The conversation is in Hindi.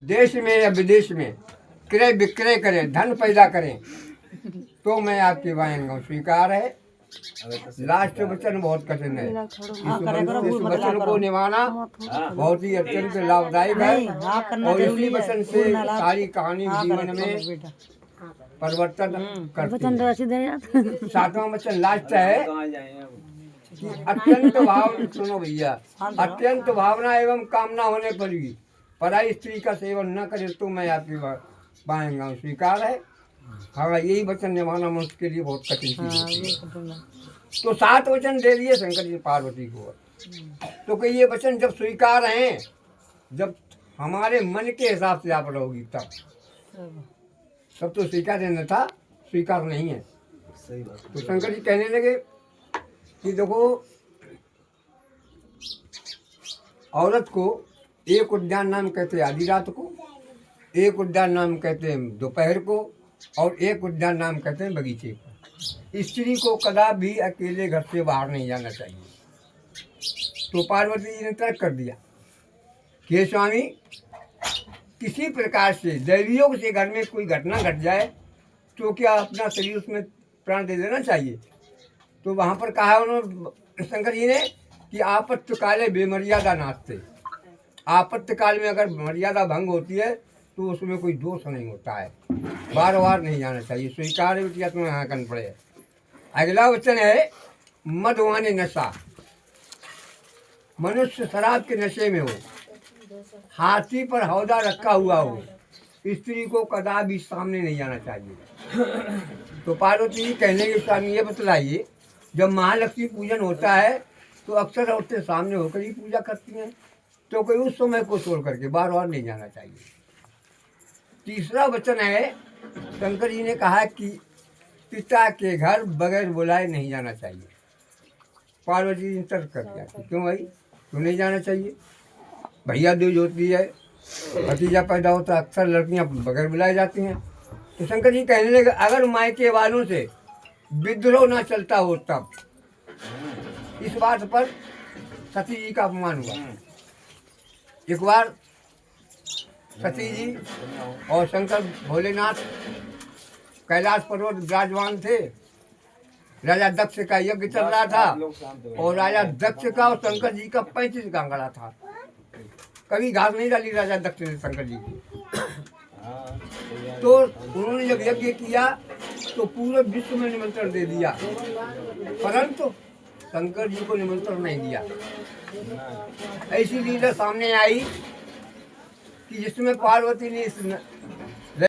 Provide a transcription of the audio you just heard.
देश में या विदेश में क्रय विक्रय करें, धन पैदा करें तो मैं आपकी वायंगा स्वीकार है। लास्ट वचन बहुत कठिन है। इस वचन को निभाना बहुत ही अत्यंत लाभदायक है और इसी वचन से सारी कहानी जीवन में परिवर्तन करती है। सातवां वचन लास्ट है कि अत्यंत भावना, सुनो भैया, अत्यंत भावना एवं कामना होने पर भी पराई स्त्री का सेवन न करे तो मैं आपकी वायंगा स्वीकार है। हाँ, यही वचन निभाना मनुष्य के लिए बहुत कठिन चीज है। तो 7 वचन दे दिए शंकर जी पार्वती को। तो कि ये वचन जब स्वीकार हैं, जब हमारे मन के हिसाब से आप रहोगी तब तो स्वीकार है, था स्वीकार नहीं है। सही बात। तो शंकर जी कहने लगे कि देखो, औरत को एक उद्यान नाम कहते हैं आधी रात को, एक उद्यान नाम कहते हैं दोपहर को, और एक उद्यान नाम कहते हैं बगीचे को। स्त्री को कदा भी अकेले घर से बाहर नहीं जाना चाहिए। तो पार्वती जी ने तर्क कर दिया कि स्वामी, किसी प्रकार से दैवयोग से घर में कोई घटना घट जाए तो क्या अपना शरीर उसमें प्राण दे देना चाहिए। तो वहाँ पर कहा उन्होंने शंकर जी ने कि आपत्तकाले बेमर्यादा नाचते। आपत्तकाल में अगर मर्यादा भंग होती है तो उसमें कोई दोष नहीं होता है, बार बार नहीं जाना चाहिए। स्वीकार किया तुम्हें यहाँ करना पड़े। अगला वचन है मदवाने नशा। मनुष्य शराब के नशे में हो, हाथी पर हौदा रखा हुआ हो, स्त्री को कदा भी सामने नहीं जाना चाहिए। तो पार्वती जी कहने के स्वामी ये बतलाइए, जब महालक्ष्मी पूजन होता है तो अक्सर औरतें सामने होकर ही पूजा करती हैं, तो कोई उस समय को छोड़ करके बार बार नहीं जाना चाहिए। तीसरा वचन है, शंकर जी ने कहा कि पिता के घर बगैर बुलाए नहीं जाना चाहिए। पार्वती जी ने तर्क कर दिया कि क्यों भाई, क्यों नहीं जाना चाहिए। भैया दूज होती है, भतीजा पैदा होता है, अक्सर लड़कियां बगैर बुलाए जाती हैं। तो शंकर जी कहने लगे, अगर मायके वालों से विद्रोह ना चलता हो तब। इस बात पर सती जी का अपमान हुआ। एक बार सती जी और शंकर भोलेनाथ कैलाश पर्वत विराजमान थे। राजा दक्ष का यज्ञ चल रहा था और राजा दक्ष का और शंकर जी का 35 का अंगड़ा था। कभी घास नहीं डाली राजा दक्ष ने शंकर जी की। तो उन्होंने जब यज्ञ किया तो पूरे विश्व में निमंत्रण दे दिया, परंतु शंकर जी को निमंत्रण नहीं दिया। ऐसी लीला सामने आई कि जिसमें पार्वती ने इस